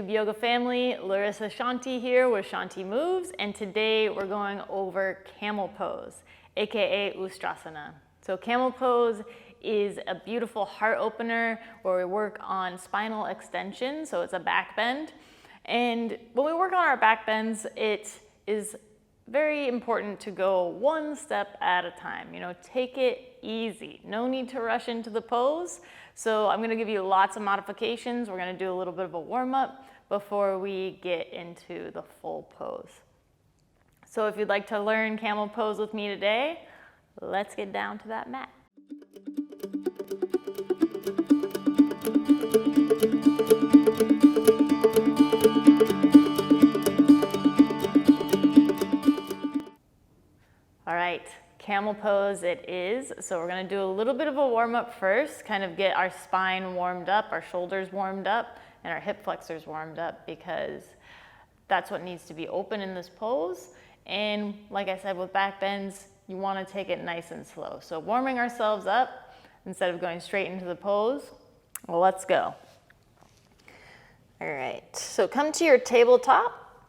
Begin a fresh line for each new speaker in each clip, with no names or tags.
Yoga family, Larissa Shanti here with Shanti Moves, and today we're going over Camel Pose, aka Ustrasana. So Camel Pose is a beautiful heart opener where we work on spinal extension, so it's a back bend. And when we work on our back bends, it is very important to go one step at a time. Take it easy. No need to rush into the pose. So I'm gonna give you lots of modifications. We're gonna do a little bit of a warm-up before we get into the full pose. So if you'd like to learn Camel Pose with me today, let's get down to that mat. All right, Camel Pose it is. So we're gonna do a little bit of a warm up first, kind of get our spine warmed up, our shoulders warmed up, and our hip flexors warmed up, because that's what needs to be open in this pose. And like I said, with back bends, you wanna take it nice and slow. So warming ourselves up instead of going straight into the pose. Well, let's go. All right, so come to your tabletop.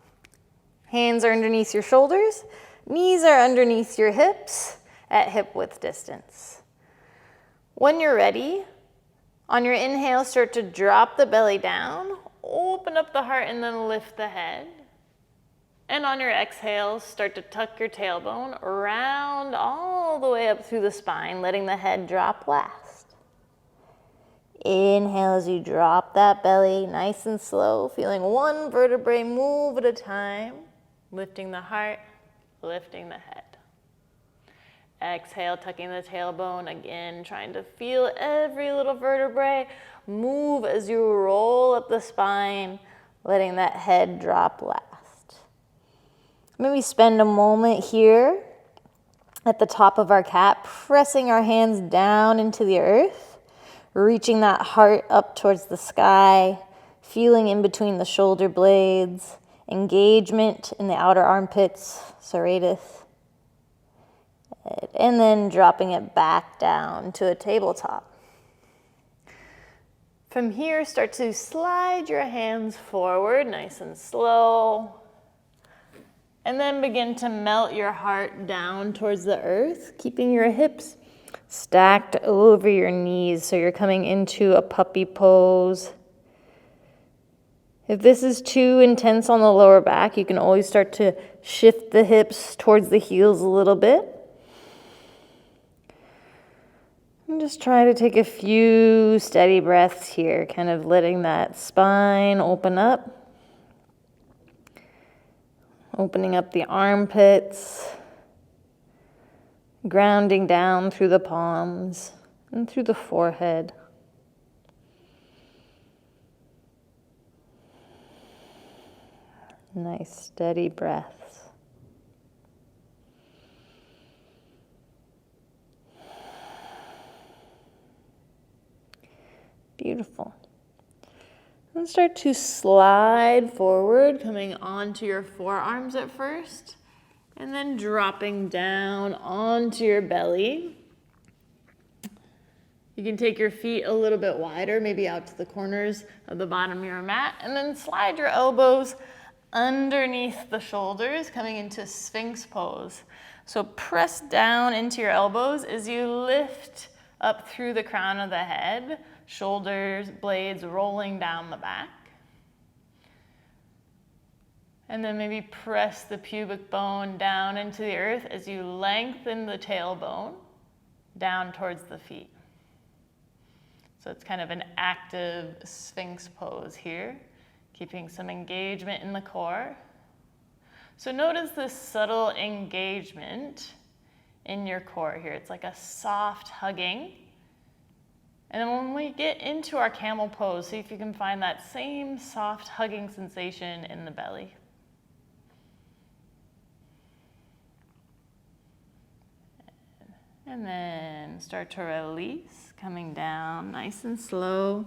Hands are underneath your shoulders. Knees are underneath your hips at hip width distance. When you're ready, on your inhale, start to drop the belly down, open up the heart, and then lift the head. And on your exhale, start to tuck your tailbone, round all the way up through the spine, letting the head drop last. Inhale as you drop that belly, nice and slow, feeling one vertebrae move at a time, lifting the heart, lifting the head. Exhale, tucking the tailbone again, trying to feel every little vertebrae move as you roll up the spine, letting that head drop last. Maybe spend a moment here at the top of our cat, pressing our hands down into the earth, reaching that heart up towards the sky, feeling in between the shoulder blades, engagement in the outer armpits, serratus, and then dropping it back down to a tabletop. From here, start to slide your hands forward, nice and slow, and then begin to melt your heart down towards the earth, keeping your hips stacked over your knees, so you're coming into a puppy pose. If this is too intense on the lower back, you can always start to shift the hips towards the heels a little bit. And just try to take a few steady breaths here, kind of letting that spine open up. Opening up the armpits, grounding down through the palms and through the forehead. Nice steady breaths. Beautiful. And start to slide forward, coming onto your forearms at first, and then dropping down onto your belly. You can take your feet a little bit wider, maybe out to the corners of the bottom of your mat, and then slide your elbows underneath the shoulders, coming into Sphinx pose. So press down into your elbows as you lift up through the crown of the head, shoulders, blades rolling down the back. And then maybe press the pubic bone down into the earth as you lengthen the tailbone down towards the feet. So it's kind of an active Sphinx pose here, keeping some engagement in the core. So notice this subtle engagement in your core here. It's like a soft hugging. And then when we get into our camel pose, see if you can find that same soft hugging sensation in the belly. And then start to release, coming down nice and slow.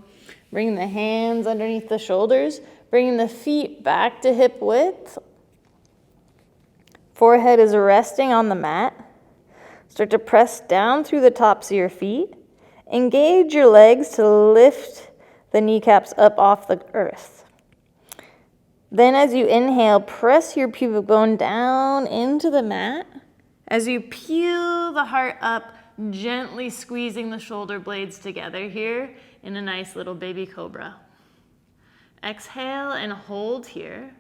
Bring the hands underneath the shoulders, bringing the feet back to hip width. Forehead is resting on the mat. Start to press down through the tops of your feet. Engage your legs to lift the kneecaps up off the earth. Then as you inhale, press your pubic bone down into the mat. As you peel the heart up, gently squeezing the shoulder blades together here in a nice little baby cobra. Exhale and hold here.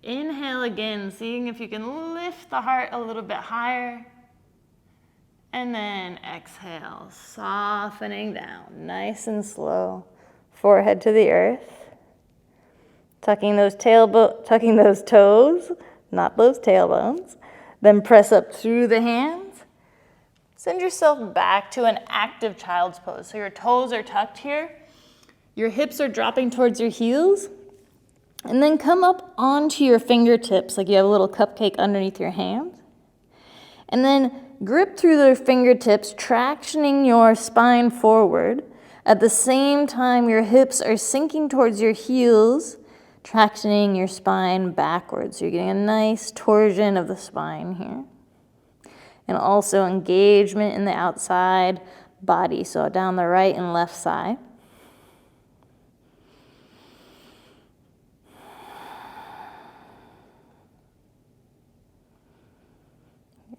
Inhale again, seeing if you can lift the heart a little bit higher. And then exhale, softening down, nice and slow. Forehead to the earth. Tucking those toes, not those tailbones. Then press up through the hands. Send yourself back to an active child's pose. So your toes are tucked here. Your hips are dropping towards your heels. And then come up onto your fingertips like you have a little cupcake underneath your hands. And then grip through the fingertips, tractioning your spine forward. At the same time, your hips are sinking towards your heels, tractioning your spine backwards. So you're getting a nice torsion of the spine here. And also engagement in the outside body, so down the right and left side.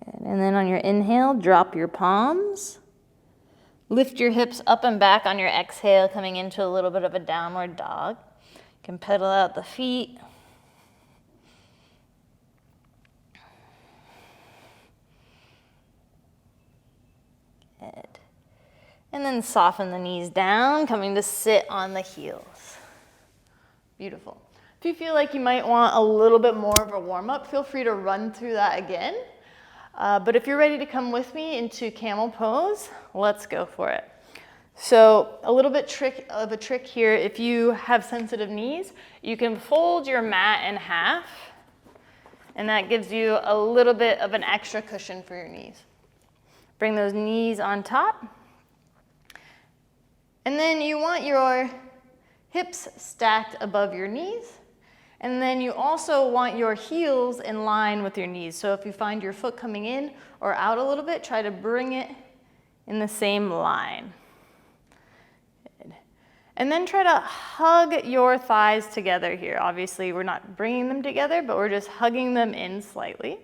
Good. And then on your inhale, drop your palms. Lift your hips up and back on your exhale, coming into a little bit of a downward dog. You can pedal out the feet. Good. And then soften the knees down, coming to sit on the heels. Beautiful. If you feel like you might want a little bit more of a warm-up, feel free to run through that again. But if you're ready to come with me into camel pose, let's go for it. So a little bit of a trick here, if you have sensitive knees, you can fold your mat in half, and that gives you a little bit of an extra cushion for your knees. Bring those knees on top. And then you want your hips stacked above your knees. And then you also want your heels in line with your knees. So if you find your foot coming in or out a little bit, try to bring it in the same line. Good. And then try to hug your thighs together here. Obviously, we're not bringing them together, but we're just hugging them in slightly.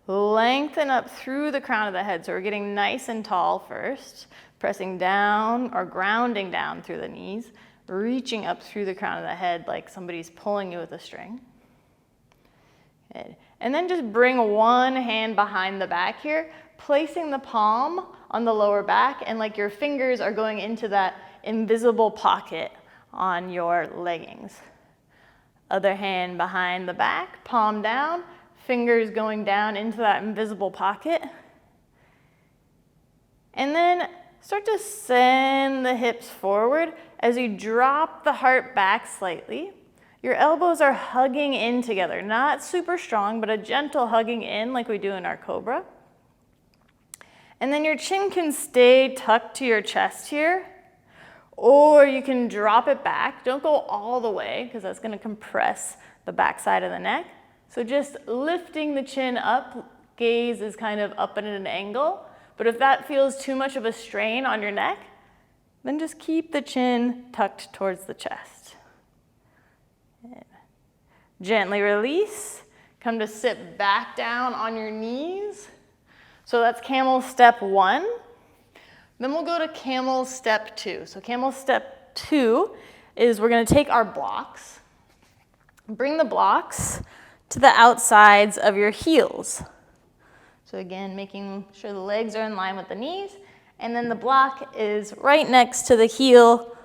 Lengthen up through the crown of the head. So we're getting nice and tall first, pressing down or grounding down through the knees, reaching up through the crown of the head like somebody's pulling you with a string. Good. And then just bring one hand behind the back here, placing the palm on the lower back, and like your fingers are going into that invisible pocket on your leggings. Other hand behind the back, palm down, fingers going down into that invisible pocket. And then start to send the hips forward as you drop the heart back slightly. Your elbows are hugging in together, not super strong, but a gentle hugging in like we do in our cobra. And then your chin can stay tucked to your chest here, or you can drop it back. Don't go all the way because that's going to compress the back side of the neck. So just lifting the chin up, gaze is kind of up at an angle. But if that feels too much of a strain on your neck, then just keep the chin tucked towards the chest. And gently release. Come to sit back down on your knees. So that's camel step 1. Then we'll go to camel step 2. So camel step 2 is we're going to take our blocks, bring the blocks to the outsides of your heels. So again, making sure the legs are in line with the knees, and then the block is right next to the heel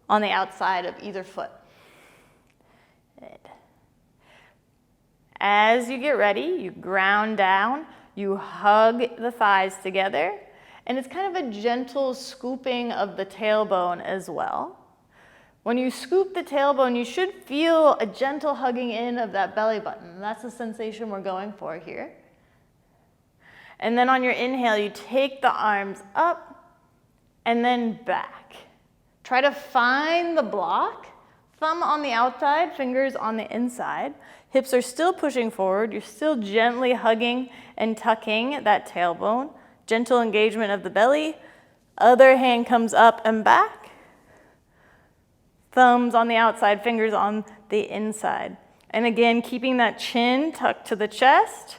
on the outside of either foot. Good. As you get ready, you ground down, you hug the thighs together, and it's kind of a gentle scooping of the tailbone as well. When you scoop the tailbone, you should feel a gentle hugging in of that belly button. That's the sensation we're going for here. And then on your inhale, you take the arms up and then back. Try to find the block, thumb on the outside, fingers on the inside. Hips are still pushing forward. You're still gently hugging and tucking that tailbone. Gentle engagement of the belly. Other hand comes up and back. Thumbs on the outside, fingers on the inside. And again, keeping that chin tucked to the chest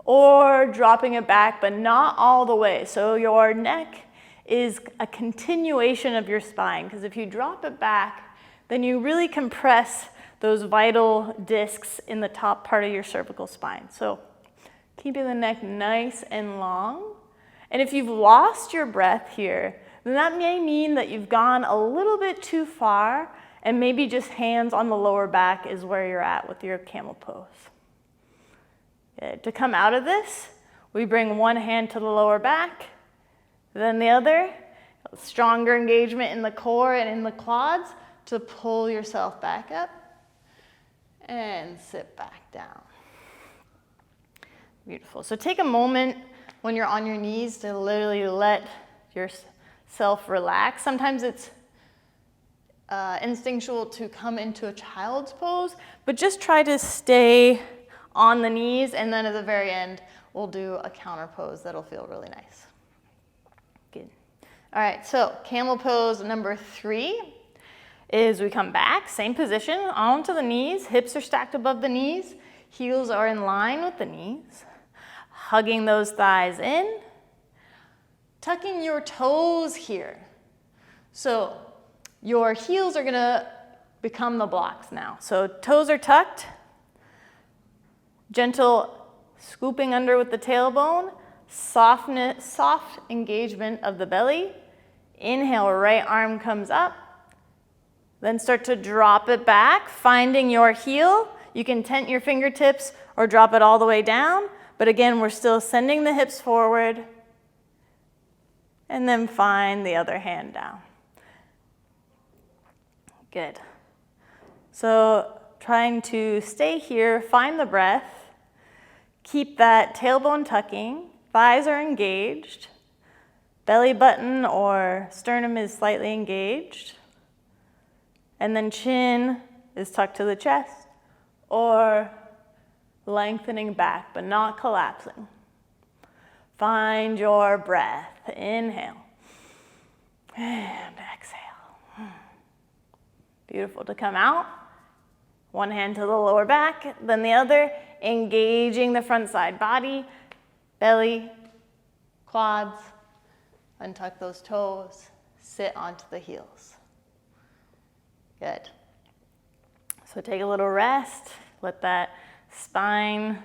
or dropping it back, but not all the way. So your neck is a continuation of your spine, because if you drop it back, then you really compress those vital discs in the top part of your cervical spine. So keeping the neck nice and long. And if you've lost your breath here, then that may mean that you've gone a little bit too far, and maybe just hands on the lower back is where you're at with your camel pose. Good. To come out of this, we bring one hand to the lower back, then the other. Stronger engagement in the core and in the quads to pull yourself back up and sit back down. Beautiful. So take a moment when you're on your knees to literally let yourself relax. Sometimes it's instinctual to come into a child's pose, but just try to stay on the knees, and then at the very end, we'll do a counter pose that'll feel really nice. Good. All right, so camel pose number 3 is we come back, same position, onto the knees, hips are stacked above the knees, heels are in line with the knees, hugging those thighs in, tucking your toes here. So your heels are gonna become the blocks now. So toes are tucked, gentle scooping under with the tailbone, soft engagement of the belly. Inhale, right arm comes up, then start to drop it back, finding your heel. You can tent your fingertips or drop it all the way down, but again, we're still sending the hips forward, and then find the other hand down. Good. So trying to stay here, find the breath, keep that tailbone tucking, thighs are engaged, belly button or sternum is slightly engaged, and then chin is tucked to the chest or lengthening back but not collapsing. Find your breath. Inhale and exhale. Beautiful. To come out, one hand to the lower back, then the other, engaging the front side body, belly, quads, untuck those toes, sit onto the heels. Good. So take a little rest, let that spine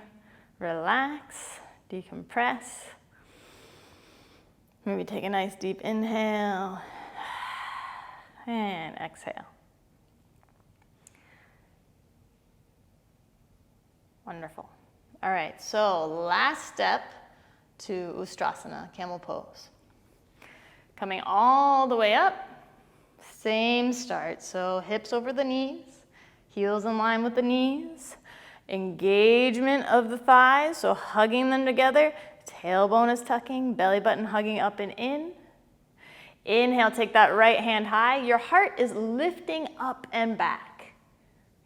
relax, decompress. Maybe take a nice deep inhale and exhale. Wonderful. All right, so last step to Ustrasana, camel pose. Coming all the way up, same start. So hips over the knees, heels in line with the knees, engagement of the thighs, so hugging them together, tailbone is tucking, belly button hugging up and in. Inhale, take that right hand high. Your heart is lifting up and back.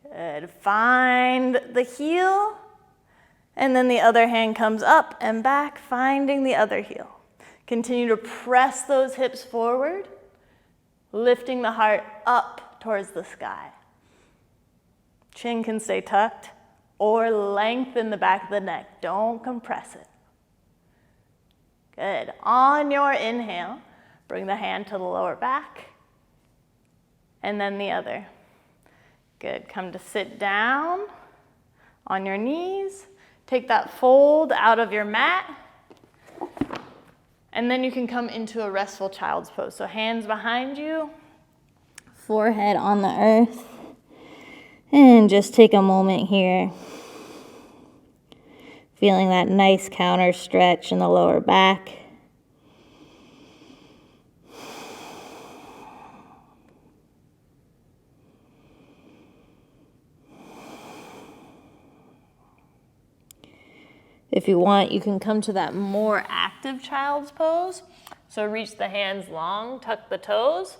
Good. Find the heel, and then the other hand comes up and back, finding the other heel. Continue to press those hips forward, lifting the heart up towards the sky. Chin can stay tucked or lengthen the back of the neck. Don't compress it. Good. On your inhale, bring the hand to the lower back, and then the other. Good. Come to sit down on your knees. Take that fold out of your mat. And then you can come into a restful child's pose. So hands behind you, forehead on the earth. And just take a moment here. Feeling that nice counter stretch in the lower back. If you want, you can come to that more active child's pose. So reach the hands long, tuck the toes.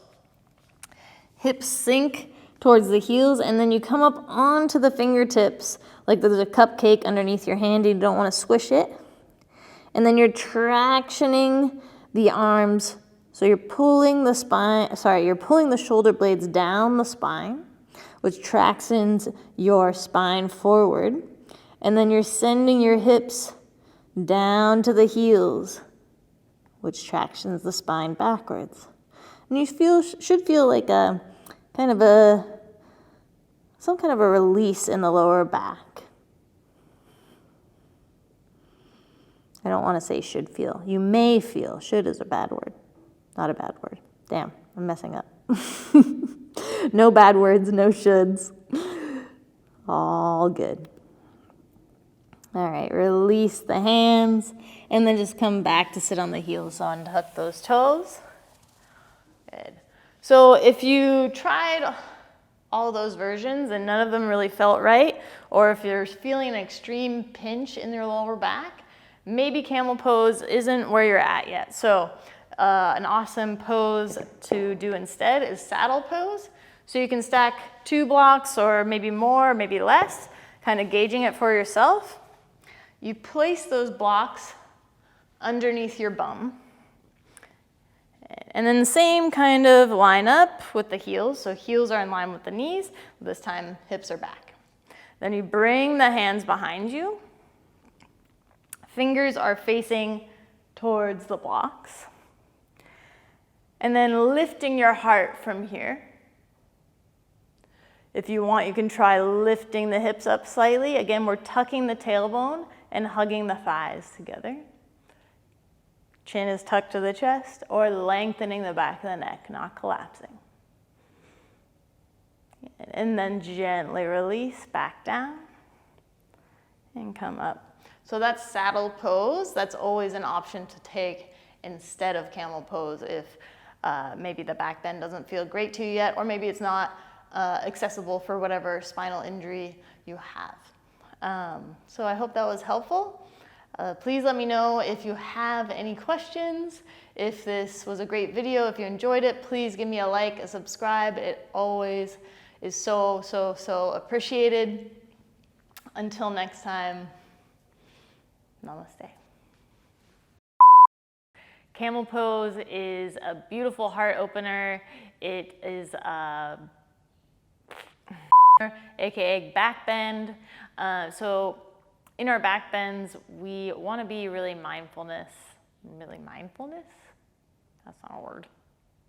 Hips sink towards the heels, and then you come up onto the fingertips like there's a cupcake underneath your hand and you don't want to squish it. And then you're tractioning the arms
So you're pulling the spine, you're pulling the shoulder blades down the spine, which tractions your spine forward. And then you're sending your hips down to the heels, which tractions the spine backwards. And you should feel like some kind of a release in the lower back. I don't want to say should feel. You may feel. Should is a bad word. Not a bad word. Damn, I'm messing up. No bad words, no shoulds. All good. All right, release the hands, and then just come back to sit on the heels, so untuck those toes. Good. So if you tried all those versions and none of them really felt right, or if you're feeling an extreme pinch in your lower back, maybe camel pose isn't where you're at yet. So an awesome pose to do instead is saddle pose. So you can stack 2 blocks or maybe more, maybe less, kind of gauging it for yourself. You place those blocks underneath your bum. And then the same kind of line up with the heels. So heels are in line with the knees. This time hips are back. Then you bring the hands behind you. Fingers are facing towards the blocks. And then lifting your heart from here. If you want, you can try lifting the hips up slightly. Again, we're tucking the tailbone and hugging the thighs together. Chin is tucked to the chest, or lengthening the back of the neck, not collapsing. And then gently release back down and come up. So that's saddle pose. That's always an option to take instead of camel pose if maybe the back bend doesn't feel great to you yet, or maybe it's not accessible for whatever spinal injury you have. So I hope that was helpful. Please let me know if you have any questions. If this was a great video, if you enjoyed it, please give me a like, a subscribe. It always is so, so, so appreciated. Until next time, namaste. Camel pose is a beautiful heart opener. It is aka back bend. So in our back bends, we want to be really mindfulness? That's not a word.